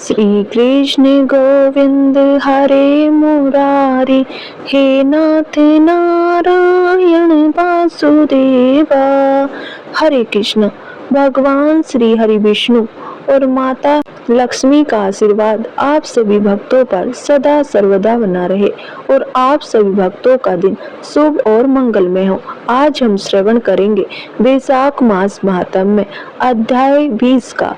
श्री कृष्ण गोविंद हरे मुरारी, हे नाथ नारायण वासुदेवा। हरे कृष्ण। भगवान श्री हरि विष्णु और माता लक्ष्मी का आशीर्वाद आप सभी भक्तों पर सदा सर्वदा बना रहे और आप सभी भक्तों का दिन शुभ और मंगलमय हो। आज हम श्रवण करेंगे वैशाख मास महात्म्य अध्याय 20 का।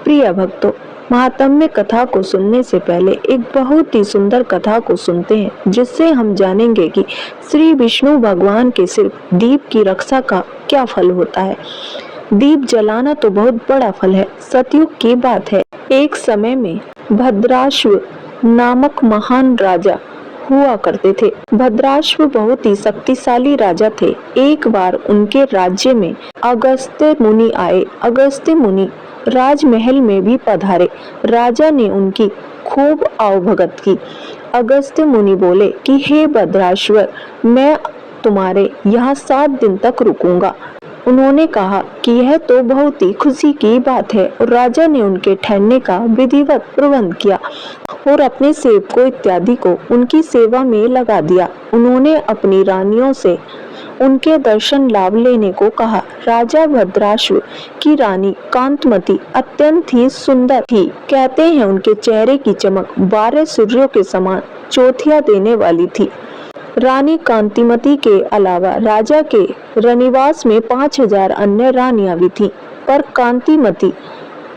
प्रिय भक्तों, महात्म्य कथा को सुनने से पहले एक बहुत ही सुंदर कथा को सुनते हैं, जिससे हम जानेंगे कि श्री विष्णु भगवान के सिर्फ दीप की रक्षा का क्या फल होता है। दीप जलाना तो बहुत बड़ा फल है। सतयुग की बात है। एक समय में भद्राश्व नामक महान राजा हुआ करते थे। भद्राश्व बहुत ही शक्तिशाली राजा थे। एक बार उनके राज्य में अगस्त्य मुनि आए। अगस्त्य मुनि राजमहल में भी पधारे। राजा ने उनकी खूब आवभगत की। अगस्त्य मुनि बोले कि हे भद्राश्वर, मैं तुम्हारे यहाँ 7 दिन तक रुकूंगा। उन्होंने कहा कि यह तो बहुत ही खुशी की बात है और राजा ने उनके ठहरने का विधिवत प्रबंध किया और अपने सेवकों इत्यादि को उनकी सेवा में लगा दिया। उन्होंने अपनी रानियों से उनके दर्शन लाभ लेने को कहा। राजा भद्राश्व की रानी कांतमती अत्यंत ही सुंदर थी। कहते हैं उनके चेहरे की चमक 12 सूर्यों के समान चौथिया देने वाली थी। रानी कांतिमती के अलावा राजा के रनिवास में 5000 अन्य रानियां भी थीं, पर कांतिमती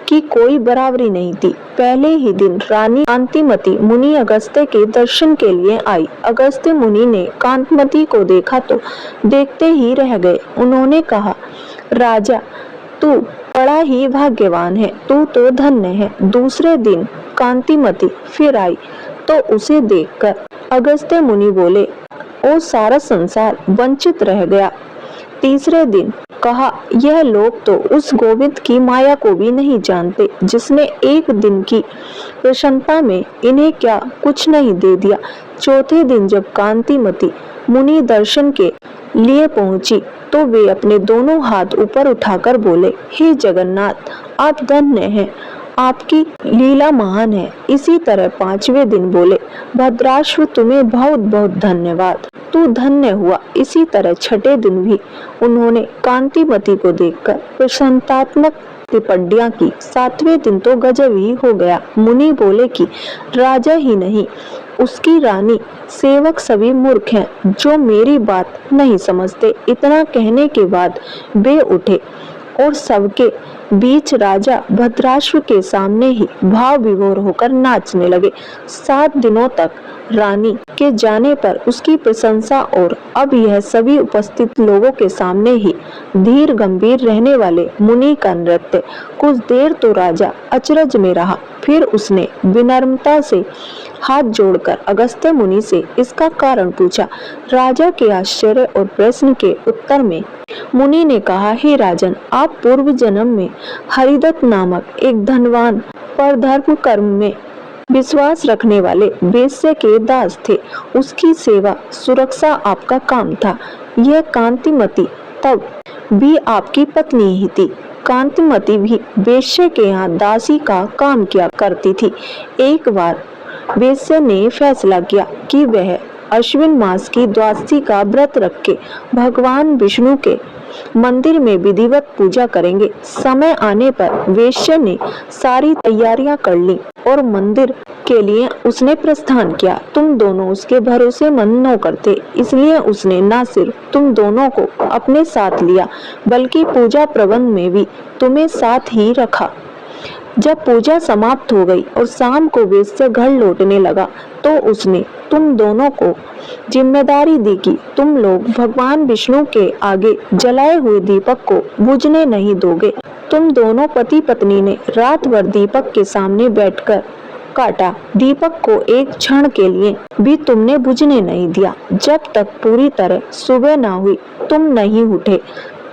की कोई बराबरी नहीं थी। पहले ही दिन रानी कांतिमती मुनि अगस्त्य के दर्शन के लिए आई। अगस्त्य मुनि ने कांतिमती को देखा तो देखते ही रह गए। उन्होंने कहा, राजा, तू बड़ा ही भाग्यवान है, तू तो धन्य है। दूसरे दिन कांतिमती फिर आई तो उसे देखकर अगस्त्य मुनि बोले, ओ सारा संसार वंचित रह गया। तीसरे दिन कहा, यह लोग तो उस गोविंद की माया को भी नहीं जानते, जिसने एक दिन की प्रसन्नता में इन्हें क्या कुछ नहीं दे दिया। चौथे दिन जब कांतिमती मुनि दर्शन के लिए पहुंची तो वे अपने दोनों हाथ ऊपर उठाकर बोले, हे जगन्नाथ, आप धन्य हैं, आपकी लीला महान है। इसी तरह 5वें दिन बोले, भद्राश्व, तुम्हें बहुत बहुत धन्यवाद, तू धन्य हुआ। इसी तरह 6ठे दिन भी उन्होंने कांतिमती को देखकर प्रशंसात्मक टिप्पणियां की। 7वें दिन तो गजब ही हो गया। मुनि बोले कि राजा ही नहीं, उसकी रानी सेवक सभी मूर्ख हैं, जो मेरी बात नहीं समझते। इतना कहने के बाद वे उठे और सबके बीच राजा भद्राश्व के सामने ही भाव विभोर होकर नाचने लगे। 7 दिनों तक रानी के जाने पर उसकी प्रशंसा और अब यह सभी उपस्थित लोगों के सामने ही धीर गंभीर रहने वाले मुनि का नृत्य। कुछ देर तो राजा अचरज में रहा, फिर उसने विनम्रता से हाथ जोड़कर अगस्त्य मुनि से इसका कारण पूछा। राजा के आश्चर्य और प्रश्न के उत्तर में मुनि ने कहा, हे राजन, आप पूर्व जन्म में हरिदत्त नामक एक धनवान पर धर्म कर्म में विश्वास रखने वाले वेश्या के दास थे। उसकी सेवा सुरक्षा आपका काम था। यह कांतिमती तब भी आपकी पत्नी ही थी। कांतिमती भी वेश्या के यहाँ दासी का काम किया करती थी। एक बार वेश्या ने फैसला किया कि वह अश्विन मास की द्वादशी का व्रत रख के भगवान विष्णु के मंदिर में विधिवत पूजा करेंगे। समय आने पर वेश्या ने सारी तैयारियां कर ली और मंदिर के लिए उसने प्रस्थान किया। तुम दोनों उसके भरोसेमंद नौकर थे, इसलिए उसने न सिर्फ तुम दोनों को अपने साथ लिया, बल्कि पूजा प्रबंध में भी तुम्हें साथ ही रखा। जब पूजा समाप्त हो गई और शाम को वेश्या घर लौटने लगा तो उसने तुम दोनों को जिम्मेदारी दी कि तुम लोग भगवान विष्णु के आगे जलाए हुए दीपक को बुझने नहीं दोगे। तुम दोनों पति पत्नी ने रात भर दीपक के सामने बैठकर काटा। दीपक को एक क्षण के लिए भी तुमने बुझने नहीं दिया। जब तक पूरी तरह सुबह ना हुई तुम नहीं उठे।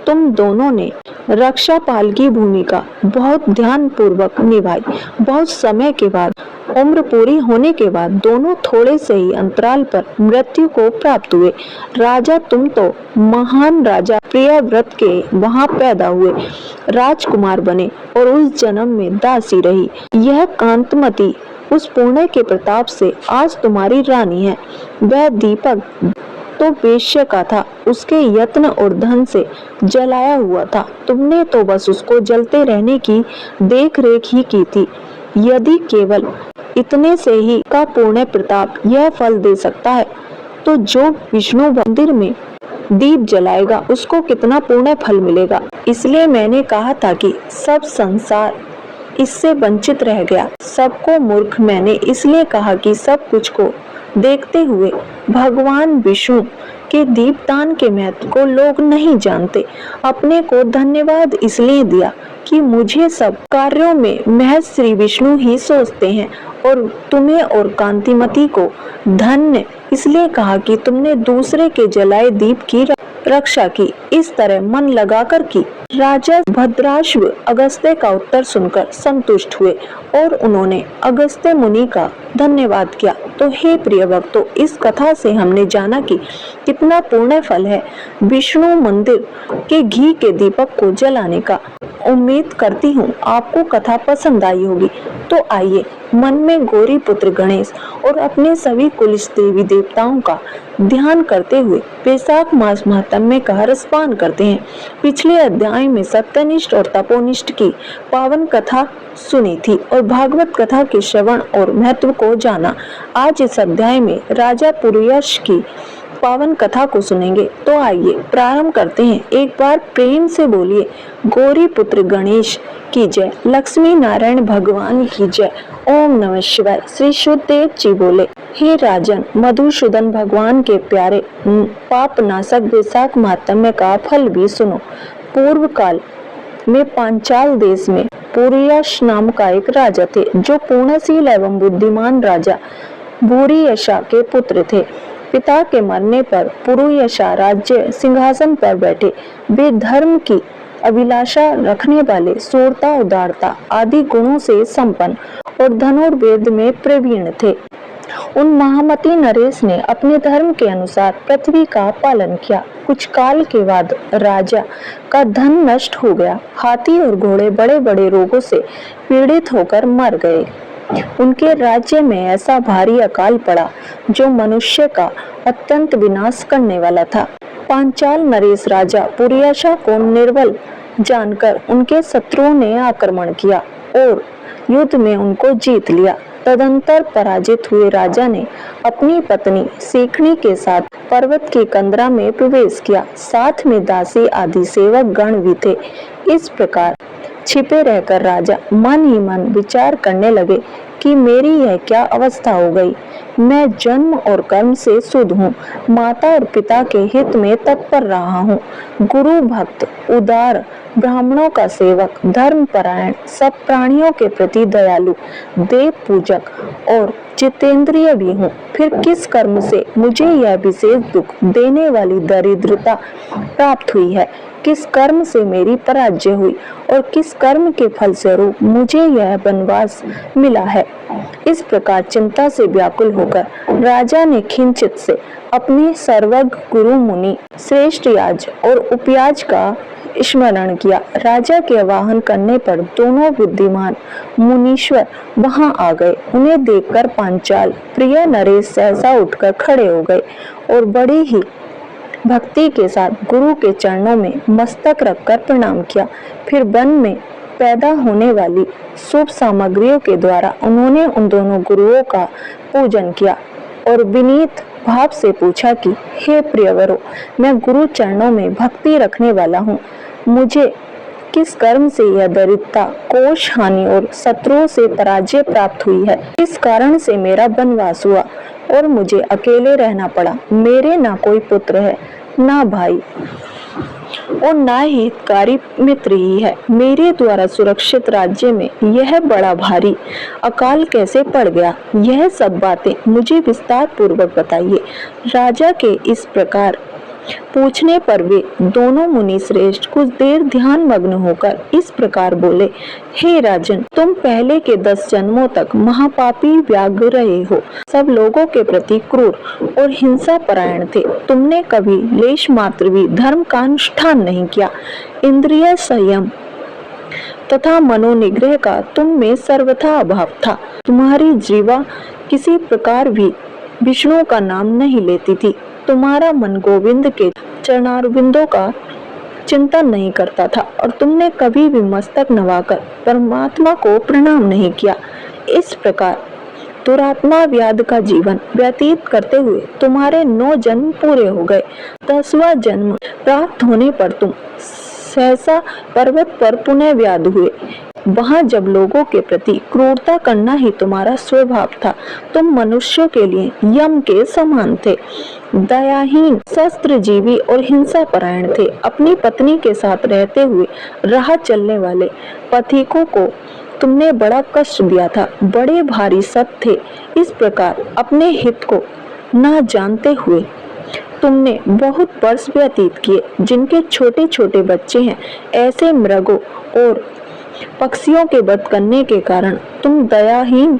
तुम दोनों ने रक्षापाल की भूमिका बहुत ध्यान पूर्वक निभाई। बहुत समय के बाद, उम्र पूरी होने के बाद दोनों थोड़े से ही अंतराल पर मृत्यु को प्राप्त हुए। राजा, तुम तो महान राजा प्रियव्रत के वहां पैदा हुए, राजकुमार बने और उस जन्म में दासी रही। यह कांतमती उस पुण्य के प्रताप से आज तुम्हारी रानी है। वह दीपक तो वेश्या का था, उसके यत्न और धन से जलाया हुआ था। तुमने तो बस उसको जलते रहने की देख रेख ही की थी। यदि केवल इतने से ही का पुण्य प्रताप यह फल दे सकता है, तो जो विष्णु मंदिर में दीप जलाएगा उसको कितना पुण्य फल मिलेगा। इसलिए मैंने कहा था कि सब संसार इससे वंचित रह गया। सबको मूर्ख मैंने इसलिए कहा कि सब कुछ को देखते हुए भगवान विष्णु के दीपदान के महत्व को लोग नहीं जानते। अपने को धन्यवाद इसलिए दिया कि मुझे सब कार्यों में महज श्री विष्णु ही सोचते हैं, और तुम्हें और कांतिमती को धन्य इसलिए कहा कि तुमने दूसरे के जलाए दीप की रक्षा की, इस तरह मन लगाकर की। राजा भद्राश्व अगस्त्य का उत्तर सुनकर संतुष्ट हुए और उन्होंने अगस्त्य मुनि का धन्यवाद किया। तो हे प्रिय भक्तों, इस कथा से हमने जाना कि कितना पुण्य फल है विष्णु मंदिर के घी के दीपक को जलाने का। उम्मीद करती हूँ आपको कथा पसंद आई होगी। तो आइए मन में गौरी पुत्र गणेश और अपने सभी कुलिश देवी देवताओं का ध्यान करते हुए वैशाख मास महात्म्य का रसपान करते हैं। पिछले अध्याय में सत्यनिष्ठ और तपोनिष्ठ की पावन कथा सुनी थी और भागवत कथा के श्रवण और महत्व को जाना। आज इस अध्याय में राजा पुरुयश की पावन कथा को सुनेंगे। तो आइए प्रारंभ करते हैं। एक बार प्रेम से बोलिए गौरी पुत्र गणेश की जय, लक्ष्मी नारायण भगवान की जय। ओम नमः शिवाय। श्री शुद्धदेव जी बोले, हे राजन, मधुसूदन भगवान के प्यारे पाप नाशक वैशाख महात्म्य का फल भी सुनो। पूर्व काल में पांचाल देश में पुरुयश नाम का एक राजा थे, जो पूर्णशील एवं बुद्धिमान राजा भूरियशा के पुत्र थे। पिता के मरने पर पुरुयशा राज्य सिंहासन पर बैठे। वे धर्म की अभिलाषा रखने वाले, शूरता, उदारता आदि गुणों से संपन्न और धनुर्वेद में प्रवीण थे। उन महामती नरेश ने अपने धर्म के अनुसार पृथ्वी का पालन किया। कुछ काल के बाद राजा का धन नष्ट हो गया। हाथी और घोड़े बड़े बड़े रोगों से पीड़ित होकर मर गए। उनके राज्य में ऐसा भारी अकाल पड़ा जो मनुष्य का अत्यंत विनाश करने वाला था। पांचाल नरेश राजा पुरुयशा को निर्बल जानकर उनके शत्रुओं ने आक्रमण किया और युद्ध में उनको जीत लिया। तदंतर पराजित हुए राजा ने अपनी पत्नी सीखनी के साथ पर्वत की कंदरा में प्रवेश किया। साथ में दासी आदि सेवक गण भी थे। इस प्रकार छिपे रहकर राजा मन ही मन विचार करने लगे कि मेरी यह क्या अवस्था हो गई। मैं जन्म और कर्म से शुद्ध हूँ, माता और पिता के हित में तत्पर रहा हूँ, गुरु भक्त, उदार, ब्राह्मणों का सेवक, धर्म परायण, सब प्राणियों के प्रति दयालु, देव पूजक और जितेंद्रिय भी हूँ। फिर किस कर्म से मुझे यह विशेष दुख देने वाली दरिद्रता प्राप्त हुई है? किस कर्म से मेरी पराजय हुई और किस कर्म के फल स्वरूप मुझे यह वनवास मिला है? इस प्रकार चिंता से व्याकुल होकर राजा ने खिंचित से अपने सर्वज्ञ गुरु मुनि श्रेष्ठ याज और उपयाज का स्मरण किया। राजा के आवाहन करने पर दोनों बुद्धिमान मुनीश्वर वहां आ गए। उन्हें देखकर पांचाल प्रिय नरेश सहसा उठकर खड़े हो गए और बड़ी ही भक्ति के साथ गुरु के चरणों में मस्तक रखकर प्रणाम किया। फिर वन में पैदा होने वाली शुभ सामग्रियों के द्वारा उन्होंने उन दोनों गुरुओं का पूजन किया और विनीत भाव से पूछा कि हे प्रियवरों, मैं गुरु चरणों में भक्ति रखने वाला हूँ। मुझे किस कर्म से यह दरिद्रता, कोष हानि और शत्रुओं से पराजय प्राप्त हुई है? किस कारण से मेरा वनवास हुआ और मुझे अकेले रहना पड़ा? मेरे ना कोई पुत्र है, ना भाई और ना ही हितकारी मित्र ही है। मेरे द्वारा सुरक्षित राज्य में यह बड़ा भारी अकाल कैसे पड़ गया? यह सब बातें मुझे विस्तार पूर्वक बताइए। राजा के इस प्रकार पूछने पर वे दोनों मुनि श्रेष्ठ कुछ देर ध्यान मग्न होकर इस प्रकार बोले, हे राजन, तुम पहले के 10 जन्मों तक महापापी व्याग रहे हो, सब लोगों के प्रति क्रूर और हिंसा परायण थे। तुमने कभी लेश मात्र भी धर्म का अनुष्ठान नहीं किया। इंद्रिय संयम तथा मनोनिग्रह का तुम में सर्वथा अभाव था। तुम्हारी जीवा किसी प्रकार भी विष्णु का नाम नहीं लेती थी। तुम्हारा मन गोविंद के चरणारविंदों का चिंतन नहीं करता था और तुमने कभी भी मस्तक नवाकर परमात्मा को प्रणाम नहीं किया। इस प्रकार दुरात्मा व्याध का जीवन व्यतीत करते हुए तुम्हारे 9 जन्म पूरे हो गए। 10वां जन्म प्राप्त होने पर तुम सहसा पर्वत पर पुनः व्याध हुए। वहां जब लोगों के प्रति क्रूरता करना ही तुम्हारा स्वभाव था, तुम मनुष्यों के लिए यम के समान थे। दयाहीन, शस्त्रजीवी और हिंसा परायण थे। अपनी पत्नी के साथ रहते हुए राह चलने वाले पथिकों को तुमने बड़ा कष्ट दिया था। बड़े भारी सत थे। इस प्रकार अपने हित को न जानते हुए तुमने बहुत वर्ष व्यतीत किए। जिनके छोटे छोटे बच्चे हैं, ऐसे मृगों और पक्षियों के वध करने के कारण तुम दयाहीन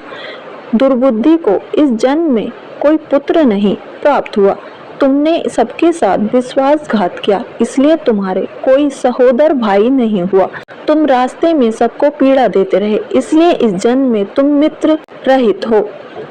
दुर्बुद्धि को इस जन्म में कोई पुत्र नहीं प्राप्त हुआ। तुमने सबके साथ विश्वासघात किया, इसलिए तुम्हारे कोई सहोदर भाई नहीं हुआ। तुम रास्ते में सबको पीड़ा देते रहे, इसलिए इस जन्म में तुम मित्र रहित हो।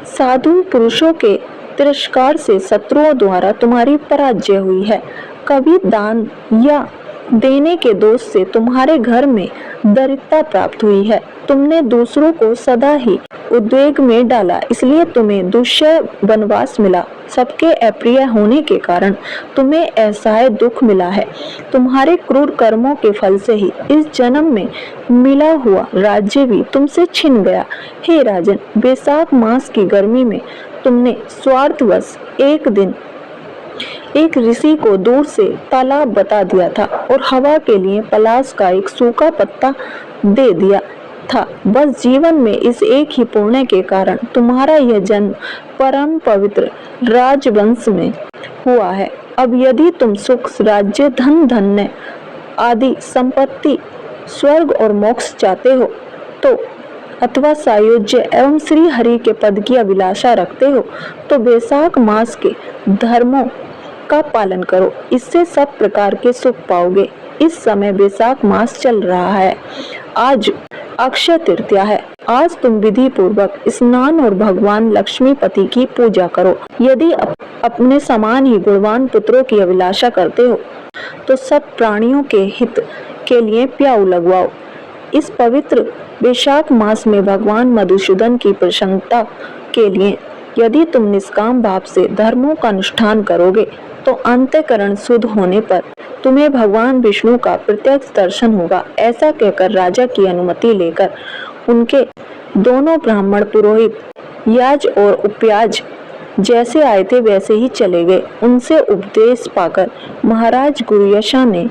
साधु पुरुषों के तिरस्कार से शत्रुओं द्वारा तुम्हारी पराजय हुई है। कभी दान या देने के दोष से तुम्हारे घर में दरिद्रता प्राप्त हुई है। तुमने दूसरों को सदा ही उद्वेग में डाला, इसलिए तुम्हें दुष्यय वनवास मिला। सबके अप्रिय होने के कारण तुम्हें असहाय दुख मिला है। तुम्हारे क्रूर कर्मों के फल से ही इस जन्म में मिला हुआ राज्य भी तुमसे छिन गया। हे राजन, वैशाख मास की गर्मी में तुमने स्वार्थवश एक दिन एक ऋषि को दूर से तालाब बता दिया था और हवा के लिए पलाश का एक सूखा पत्ता दे दिया था। बस जीवन में इस एक ही पुण्य के कारण तुम्हारा यह जन्म परम पवित्र राजवंश में हुआ है। अब यदि तुम सुख, राज्य, धन, धन्य आदि संपत्ति, स्वर्ग और मोक्ष चाहते हो तो अथवा सायुज्य एवं श्री हरि के पद की अभिलाषा रखते हो तो वैशाख मास के धर्मों का पालन करो। इससे सब प्रकार के सुख पाओगे। इस समय वैशाख मास चल रहा है। आज अक्षय तृतीया है। आज तुम विधि पूर्वक स्नान और भगवान लक्ष्मीपति की पूजा करो। यदि अपने समान ही गुणवान पुत्रों की अभिलाषा करते हो तो सब प्राणियों के हित के लिए प्याऊ लगवाओ। इस पवित्र वैशाख मास में भगवान मधुसूदन की प्रसन्नता के लिए यदि तुम निष्काम भाव से धर्मों का अनुष्ठान करोगे तो अंतःकरण शुद्ध होने पर तुम्हें भगवान विष्णु का प्रत्यक्ष दर्शन होगा। ऐसा कहकर राजा की अनुमति लेकर उनके दोनों ब्राह्मण पुरोहित याज और उपयाज जैसे आए थे वैसे ही चले गए। उनसे उपदेश पाकर महाराज गुरुयशा ने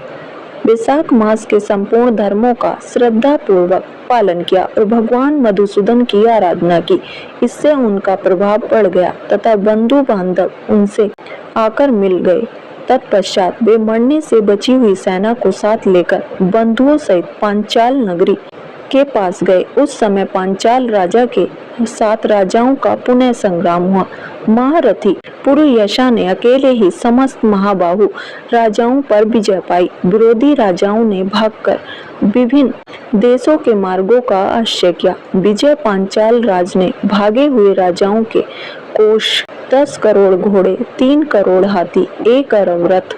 वैशाख मास के संपूर्ण धर्मों का श्रद्धा पूर्वक पालन किया और भगवान मधुसूदन की आराधना की। इससे उनका प्रभाव बढ़ गया तथा बंधु बांधव उनसे आकर मिल गए। तत्पश्चात वे मरने से बची हुई सेना को साथ लेकर बंधुओं सहित पांचाल नगरी के पास गए। उस समय पांचाल राजा के 7 राजाओं का पुनः संग्राम हुआ। महारथी पुरुयशा ने अकेले ही समस्त महाबाहु राजाओं पर विजय पाई। विरोधी राजाओं ने भागकर विभिन्न देशों के मार्गों का आश्रय किया। विजय पांचाल राज ने भागे हुए राजाओं के कोष, 10 करोड़ घोड़े, 3 करोड़ हाथी, 1 अरब रथ,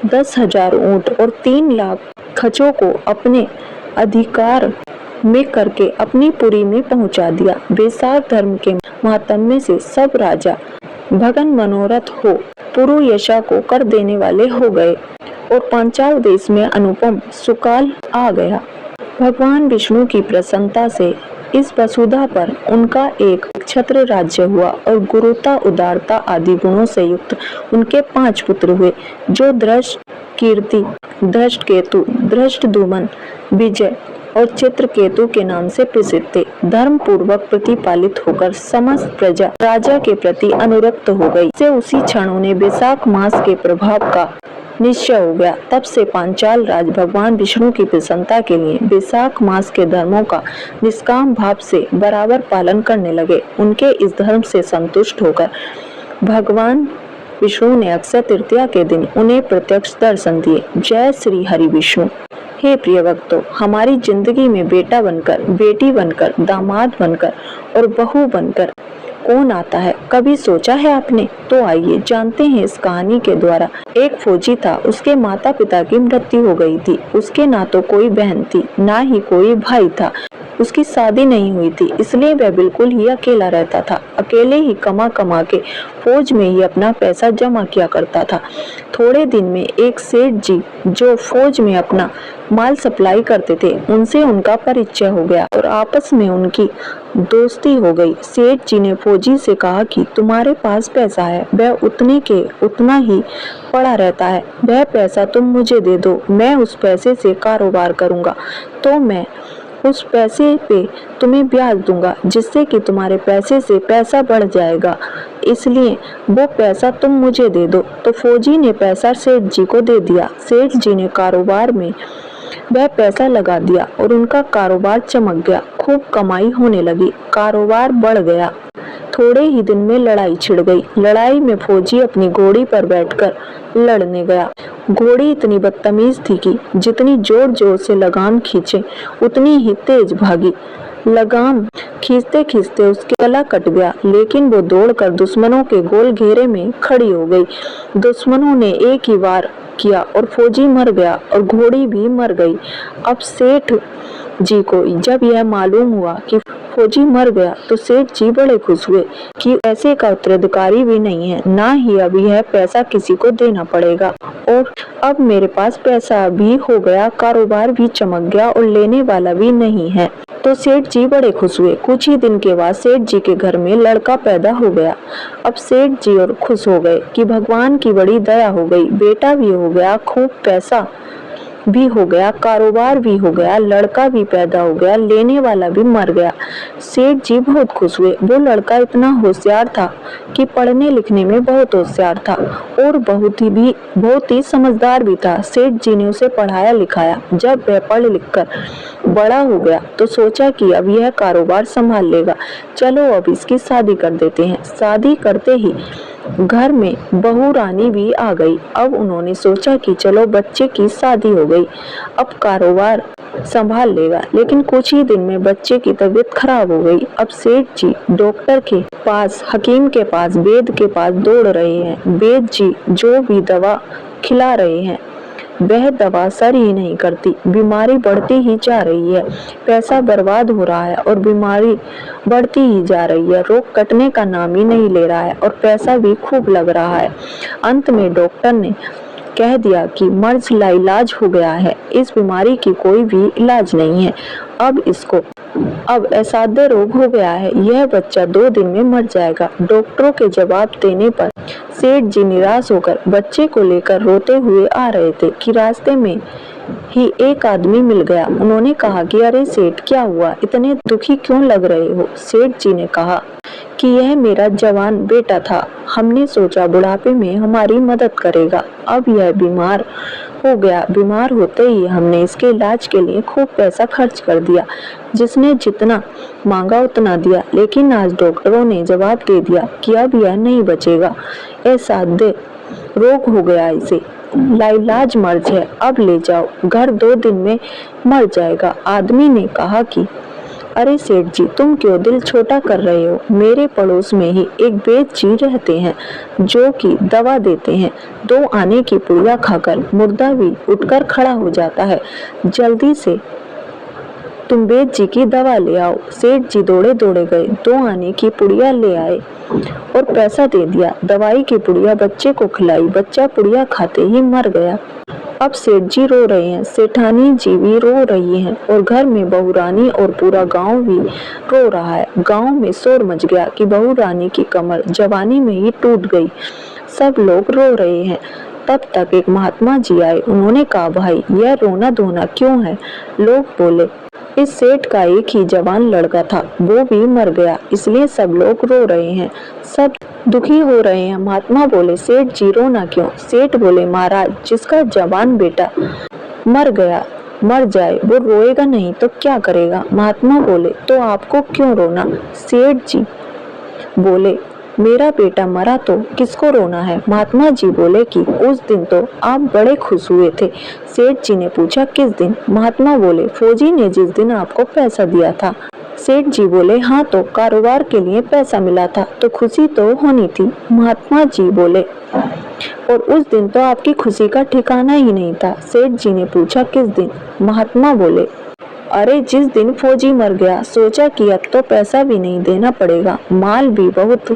10,000 ऊंट और 3 लाख खच्चों को अपने अधिकार में करके अपनी पुरी में पहुंचा दिया। वैशाख धर्म के महात्म्य से सब राजा भगन मनोरथ हो पुरुयशा को कर देने वाले हो गए और पांचाल देश में अनुपम सुकाल आ गया। भगवान विष्णु की प्रसन्नता से इस वसुधा पर उनका एक छत्र राज्य हुआ और गुरुता, उदारता आदि गुणों से युक्त उनके 5 पुत्र हुए, जो दृष्ट कीर्ति, दृष्ट केतु, दृष्ट दुमन, विजय और चित्रकेतु के नाम से प्रसिद्ध थे। धर्म पूर्वक प्रतिपालित होकर समस्त प्रजा राजा के प्रति अनुरक्त हो गई। से उसी क्षण उन्हें वैशाख मास के प्रभाव का निश्चय हो गया। तब से पांचाल राज भगवान विष्णु की प्रसन्नता के लिए वैशाख मास के धर्मों का निष्काम भाव से बराबर पालन करने लगे। उनके इस धर्म से संतुष्ट होकर भगवान विष्णु ने अक्षय तृतीया के दिन उन्हें प्रत्यक्ष दर्शन दिए। जय श्री हरि विष्णु। हे प्रिय भक्तों, हमारी जिंदगी में बेटा बनकर, बेटी बनकर, दामाद बनकर और बहू बनकर कौन आता है, कभी सोचा है आपने? तो आइए जानते हैं इस कहानी के द्वारा। एक फौजी था, उसके माता पिता की मृत्यु हो गई थी। उसके ना तो कोई बहन थी, ना ही कोई भाई था। उसकी शादी नहीं हुई थी, इसलिए वह बिल्कुल ही अकेला रहता था। अकेले ही कमा कमा के फौज में ही अपना पैसा जमा किया करता था। थोड़े दिन में एक सेठ जी जो फौज में अपना माल सप्लाई करते थे, उनसे उनका परिचय हो गया और आपस में उनकी दोस्ती हो गई। सेठ जी ने फौजी से कहा कि तुम्हारे पास पैसा है, वह उतने के उतना ही पड़ा रहता है, वह पैसा तुम मुझे दे दो, मैं उस पैसे से कारोबार करूंगा, तो मैं उस पैसे पे तुम्हें ब्याज दूंगा, जिससे कि तुम्हारे पैसे से पैसा बढ़ जाएगा, इसलिए वो पैसा तुम मुझे दे दो। तो फौजी ने पैसा सेठ जी को दे दिया। सेठ जी ने कारोबार में वह पैसा लगा दिया और उनका कारोबार चमक गया। खूब कमाई होने लगी, कारोबार बढ़ गया। थोड़े ही दिन में लड़ाई छिड़ गई। लड़ाई में फौजी अपनी घोड़ी पर बैठकर लड़ने गया। घोड़ी इतनी बदतमीज थी कि जितनी जोर जोर से लगाम खींचे उतनी ही तेज भागी। लगाम खींचते खींचते उसके गला कट गया, लेकिन वो दौड़कर दुश्मनों के गोल घेरे में खड़ी हो गई। दुश्मनों ने एक ही वार किया और फौजी मर गया और घोड़ी भी मर गई। अब सेठ जी को जब यह मालूम हुआ कि फौजी मर गया तो सेठ जी बड़े खुश हुए कि पैसे का उत्तराधिकारी भी नहीं है, ना ही अब यह पैसा किसी को देना पड़ेगा और अब मेरे पास पैसा भी हो गया, कारोबार भी चमक गया और लेने वाला भी नहीं है। तो सेठ जी बड़े खुश हुए। कुछ ही दिन के बाद सेठ जी के घर में लड़का पैदा हो गया। अब सेठ जी और खुश हो गए कि भगवान की बड़ी दया हो गई, बेटा भी हो गया, खूब पैसा भी हो गया, कारोबार भी हो गया, लड़का भी पैदा हो गया, लेने वाला भी मर गया। सेठ जी बहुत खुश हुए। वो लड़का इतना होशियार था कि पढ़ने लिखने में बहुत होशियार था और बहुत ही समझदार भी था। सेठ जी ने उसे पढ़ाया लिखाया। जब वह पढ़ लिख कर बड़ा हो गया तो सोचा कि अब यह कारोबार संभाल लेगा, चलो अब इसकी शादी कर देते हैं। शादी करते ही घर में बहू रानी भी आ गई। अब उन्होंने सोचा कि चलो बच्चे की शादी हो गई, अब कारोबार संभाल लेगा। लेकिन कुछ ही दिन में बच्चे की तबीयत खराब हो गई। अब सेठ जी डॉक्टर के पास, हकीम के पास, वैद्य के पास दौड़ रहे हैं। वैद्य जी जो भी दवा खिला रहे हैं वह दवा असर ही नहीं करती, बीमारी बढ़ती ही जा रही है, पैसा बर्बाद हो रहा है और बीमारी बढ़ती ही जा रही है, रोग कटने का नाम ही नहीं ले रहा है और पैसा भी खूब लग रहा है। अंत में डॉक्टर ने कह दिया कि मर्ज लाइलाज हो गया है, इस बीमारी की कोई भी इलाज नहीं है, अब असाध्य रोग हो गया है, यह बच्चा 2 दिन में मर जाएगा। डॉक्टरों के जवाब देने पर सेठ जी निराश होकर बच्चे को लेकर रोते हुए आ रहे थे कि रास्ते में ही एक आदमी मिल गया। उन्होंने कहा कि अरे सेठ, क्या हुआ, इतने दुखी क्यों लग रहे हो? सेठ जी ने कहा कि यह मेरा जवान बेटा था, हमने सोचा बुढ़ापे में हमारी मदद करेगा, अब यह बीमार हो गया, बीमार होते ही हमने इसके इलाज के लिए खूब पैसा खर्च कर दिया, जिसने जितना मांगा उतना दिया, लेकिन आज डॉक्टरों ने जवाब दे दिया कि अब यह नहीं बचेगा, असाध्य रोग हो गया, इसे लाइलाज मर्ज है, अब ले जाओ घर, 2 दिन में मर जाएगा। आदमी ने कहा कि अरे सेठ जी, तुम क्यों दिल छोटा कर रहे हो? मेरे पड़ोस में ही एक वैद्य जी रहते हैं जो कि दवा देते हैं, 2 आने की पुड़िया खाकर मुर्दा भी उठकर खड़ा हो जाता है, जल्दी से तुम वैद्य जी की दवा ले आओ। सेठ जी दौड़े दौड़े गए, 2 आने की पुड़िया ले आए और पैसा दे दिया। दवाई की पुड़िया बच्चे को खिलाई, बच्चा पुड़िया खाते ही मर गया। अब सेठ जी रो रहे हैं, सेठानी जी भी रो रही हैं और घर में बहू रानी और पूरा गांव भी रो रहा है। गांव में शोर मच गया कि बहू रानी की कमर जवानी में ही टूट गई। सब लोग रो रहे हैं। तब तक एक महात्मा जी आए। उन्होंने कहा, भाई यह रोना धोना क्यों है? लोग बोले, इस सेठ का एक ही जवान लड़का था, वो भी मर गया, इसलिए सब लोग रो रहे हैं, सब दुखी हो रहे हैं। महात्मा बोले, सेठ जी रोना क्यों? सेठ बोले, महाराज जिसका जवान बेटा मर गया मर जाए वो रोएगा नहीं तो क्या करेगा? महात्मा बोले, तो आपको क्यों रोना? सेठ जी बोले, मेरा बेटा मरा तो किसको रोना है? महात्मा जी बोले कि उस दिन तो आप बड़े खुश हुए थे। सेठ जी ने पूछा, किस दिन? महात्मा बोले, फौजी ने जिस दिन आपको पैसा दिया था। सेठ जी बोले, हाँ तो कारोबार के लिए पैसा मिला था तो खुशी तो होनी थी। महात्मा जी बोले, और उस दिन तो आपकी खुशी का ठिकाना ही नहीं था। सेठ जी ने पूछा, किस दिन? महात्मा बोले, अरे जिस दिन फौजी मर गया, सोचा कि अब तो पैसा भी नहीं देना पड़ेगा, माल भी बहुत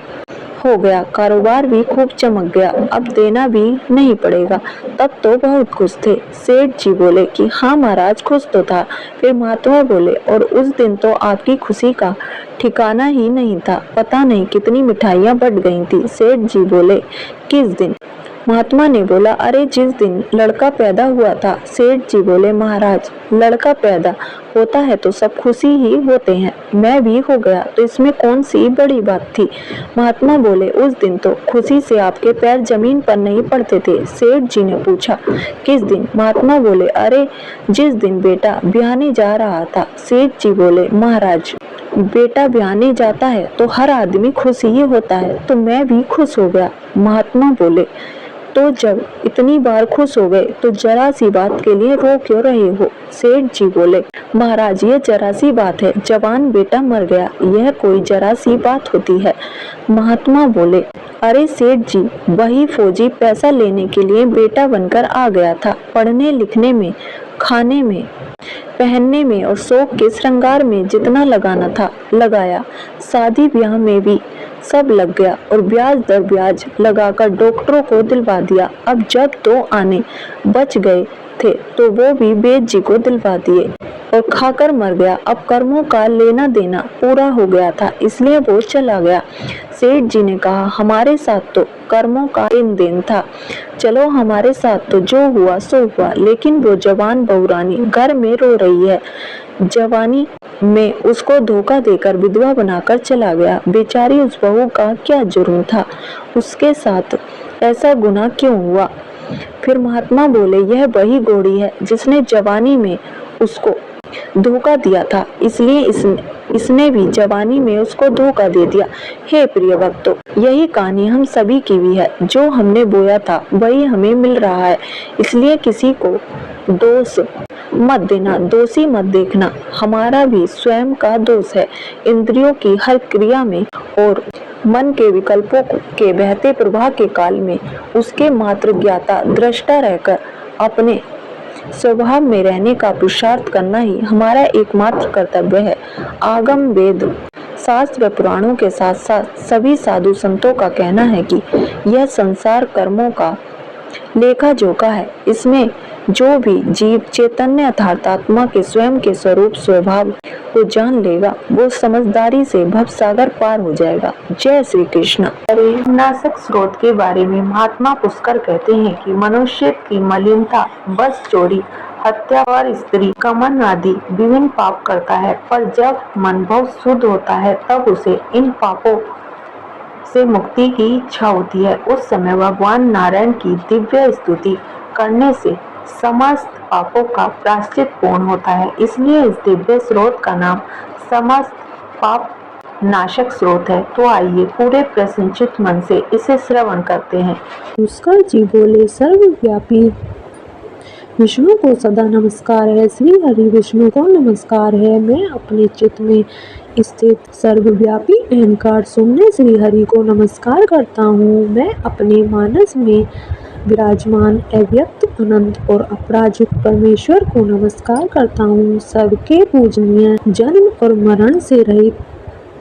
हो गया, कारोबार भी खूब चमक गया, अब देना भी नहीं पड़ेगा, तब तो बहुत खुश थे। सेठ जी बोले कि हाँ महाराज खुश तो था। फिर महात्मा बोले, और उस दिन तो आपकी खुशी का ठिकाना ही नहीं था, पता नहीं कितनी मिठाइयाँ बट गई थी। सेठ जी बोले, किस दिन? महात्मा ने बोला, अरे जिस दिन लड़का पैदा हुआ था। सेठ जी बोले, महाराज लड़का पैदा होता है तो सब खुशी ही होते हैं, मैं भी हो गया तो इसमें कौन सी बड़ी बात थी? महात्मा बोले, उस दिन तो खुशी से आपके पैर जमीन पर नहीं पड़ते थे। सेठ जी ने पूछा, किस दिन? महात्मा बोले, अरे जिस दिन बेटा ब्याहने जा रहा था। सेठ जी बोले, महाराज बेटा ब्याहने जाता है तो हर आदमी खुश ही होता है, तो मैं भी खुश हो गया। महात्मा बोले, तो जब इतनी बार खुश हो गए तो जरा सी बात के लिए रो क्यों रहे हो? सेठ जी बोले, महाराज ये जरा सी बात है, जवान बेटा मर गया, यह कोई जरा सी बात होती है? महात्मा बोले, अरे सेठ जी वही फौजी पैसा लेने के लिए बेटा बनकर आ गया था, पढ़ने लिखने में, खाने में, पहनने में और शौक के श्रृंगार में जितना लगाना था लगाया, शादी ब्याह में भी सब लग गया और ब्याज दर ब्याज लगाकर डॉक्टरों को दिलवा दिया। अब जब 2 आने बच गए थे तो वो भी बेद जी को दिलवा दिए और खाकर मर गया। अब कर्मों का लेना देना पूरा हो गया था, इसलिए वो चला गया। सेठ जी ने कहा, हमारे साथ तो कर्मों का लेन देन था, चलो हमारे साथ तो जो हुआ सो हुआ, लेकिन वो जवान बहू रानी घर में रो रही है, जवानी में उसको धोखा देकर विधवा बनाकर चला गया। बेचारी उस बहू का क्या जुर्म था? उसके साथ ऐसा गुनाह क्यों हुआ? फिर महात्मा बोले, यह वही घोड़ी है जिसने जवानी में उसको धोखा दिया था, इसलिए इसने भी जवानी में उसको धोखा दे दिया। हे प्रिय भक्तों, यही कहानी हम सभी की भी है। जो हमने बोया था वही हमें मिल रहा है, इसलिए किसी को दोष मत देना, दोषी मत देखना, हमारा भी स्वयं का दोष है। इंद्रियों की हर क्रिया में और मन के विकल्पों के बहते प्रवाह के काल में उसके मात्र ज्ञाता दृष्टा रहकर अपने स्वभाव में रहने का पुरुषार्थ करना ही हमारा एकमात्र कर्तव्य है। आगम वेद शास्त्र व पुराणों के साथ साथ सभी साधु संतों का कहना है कि यह संसार कर्मों का लेखा जोखा है। इसमें जो भी जीव चैतन्य अर्थात आत्मा के स्वयं के स्वरूप स्वभाव को जान लेगा, वो समझदारी से भव सागर पार हो जाएगा। जय श्री कृष्ण। नाशक स्रोत के बारे में महात्मा पुष्कर कहते हैं कि मनुष्य की मलिनता बस चोरी, हत्या और स्त्री कमन आदि विभिन्न पाप करता है, पर जब मन बहुत शुद्ध होता है तब उसे इन पापों से मुक्ति की इच्छा होती है। उस समय भगवान नारायण की दिव्य स्तुति करने से समस्त पापों का प्रायश्चित पूर्ण होता है, इसलिए इस दिव्य स्रोत का नाम समस्त पाप नाशक स्रोत है। तो आइए पूरे प्रसन्नचित्त मन से इसे श्रवण करते हैं। पुष्कर जी बोले, सर्वव्यापी विष्णु को सदा नमस्कार है, श्री हरि विष्णु को नमस्कार है। मैं अपने चित्त में स्थित सर्वव्यापी अहंकार शून्य श्री हरि को नमस्कार करता हूँ। मैं अपने मानस में विराजमान अव्यक्त अनंत और अपराजित परमेश्वर को नमस्कार करता हूँ। सबके पूजनीय जन्म और मरण से रहित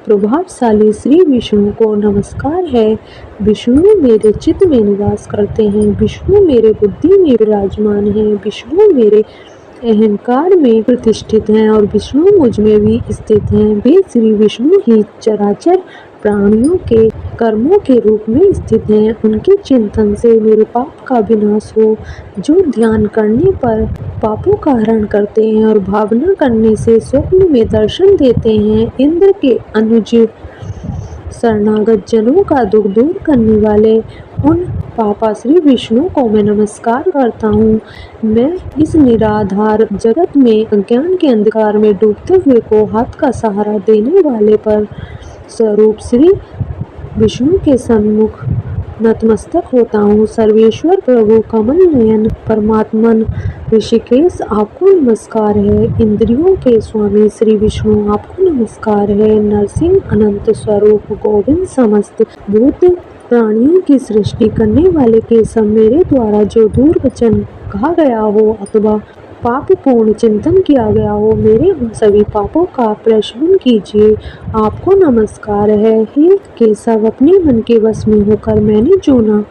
प्रभावशाली श्री विष्णु को नमस्कार है। विष्णु मेरे चित्त में निवास करते हैं, विष्णु मेरे बुद्धि में विराजमान है, विष्णु मेरे अहंकार में प्रतिष्ठित हैं और विष्णु मुझ में भी स्थित हैं। वे श्री विष्णु ही चराचर प्राणियों के कर्मों के रूप में स्थित हैं। उनके चिंतन से मेरे पाप का विनाश हो। जो ध्यान करने पर पापों का हरण करते हैं और भावना करने से स्वप्न में दर्शन देते हैं। इंद्र के अनुज शरणागत जनों का दुख दूर करने वाले उन पापा श्री विष्णु को मैं नमस्कार करता हूँ। मैं इस निराधार जगत में अज्ञान के अंधकार में डूबते हुए को हाथ का सहारा देने वाले पर स्वरूप श्री विष्णु के सन्मुख नतमस्तक होता हूँ। सर्वेश्वर प्रभु कमल नयन परमात्मन ऋषिकेश आपको नमस्कार है। इंद्रियों के स्वामी श्री विष्णु आपको नमस्कार है। नरसिंह अनंत स्वरूप गोविंद समस्त भूत प्राणियों की सृष्टि करने वाले के सब मेरे द्वारा जो दूर वचन कहा गया हो अथवा पाप पूर्ण चिंतन किया गया हो, मेरे उन सभी पापों का प्रशमन कीजिए। आपको नमस्कार है। हे केशव, अपने मन के वश में होकर मैंने जो न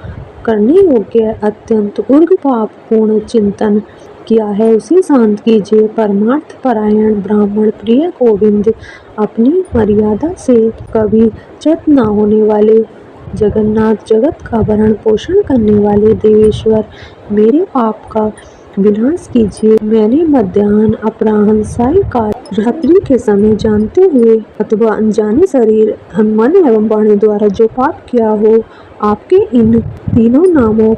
करने योग्य अत्यंत उग्र पाप पूर्ण चिंतन किया है उसे शांत कीजिए। परमार्थ परायण ब्राह्मण प्रिय गोविंद, अपनी मर्यादा से कभी च्युत न होने वाले जगन्नाथ, जगत का भरण पोषण करने वाले देवेश्वर, मेरे पाप का विनाश कीजिए। मैंने मध्याह्न अपराह्न सायंकाल रात्रि के समय जानते हुए अथवा अनजाने शरीर मन एवं वाणी द्वारा जो पाप किया हो, आपके इन तीनों नामों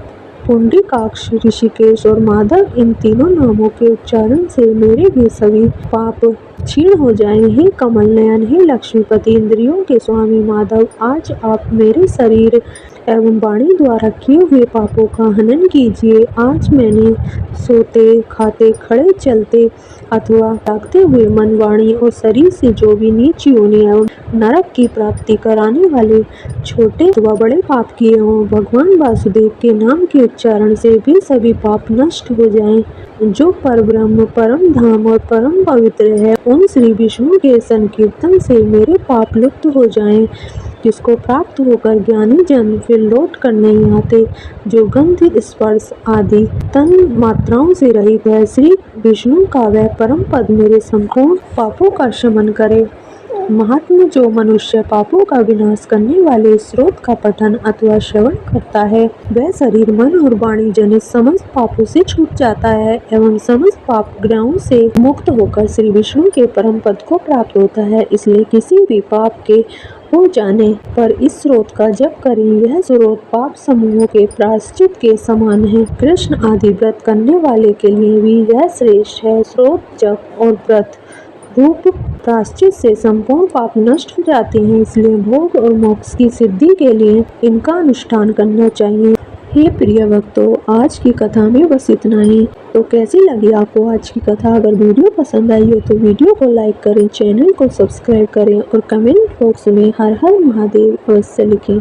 पुंडरीकाक्ष, ऋषिकेश और माधव, इन तीनों नामों के उच्चारण से मेरे भी सभी पाप क्षीण हो जाएं। हे कमल नयन, हे लक्ष्मीपति, इंद्रियों के स्वामी माधव, आज आप मेरे शरीर एवं वाणी द्वारा किए हुए पापों का हनन कीजिए। आज मैंने सोते खाते खड़े चलते अथवा जागते हुए मन वाणी और शरीर से जो भी नीच योनि एवं नरक की प्राप्ति कराने वाले छोटे अथवा बड़े पाप किए हों, भगवान वासुदेव के नाम के उच्चारण से भी सभी पाप नष्ट हो जाएं। जो परब्रह्म परम धाम और परम पवित्र है, उन श्री विष्णु के संकीर्तन से मेरे पाप लुप्त हो जाएं, जिसको प्राप्त होकर ज्ञानी जन फिर लौट कर नहीं आते। जो गंध स्पर्श आदि तन मात्राओं से रहित है, श्री विष्णु का वह परम पद मेरे संपूर्ण पापों का शमन करे। महात्मा जो मनुष्य पापों का विनाश करने वाले स्रोत का पठन अथवा श्रवण करता है, वह शरीर मन और वाणी जनित समस्त पापों से छूट जाता है एवं समस्त पाप ग्रहों से मुक्त होकर श्री विष्णु के परम पद को प्राप्त होता है। इसलिए किसी भी पाप के हो जाने पर इस स्रोत का जप करें। यह स्रोत पाप समूहों के प्रायश्चित के समान है। कृष्ण आदि व्रत करने वाले के लिए भी यह श्रेष्ठ है। स्रोत जप और व्रत रूप प्रायश्चित से संपूर्ण पाप नष्ट हो जाते हैं, इसलिए भोग और मोक्ष की सिद्धि के लिए इनका अनुष्ठान करना चाहिए। हे प्रिय भक्तों, आज की कथा में बस इतना ही। तो कैसी लगी आपको आज की कथा? अगर वीडियो पसंद आई हो तो वीडियो को लाइक करें, चैनल को सब्सक्राइब करें और कमेंट बॉक्स में हर हर महादेव अवश्य लिखें।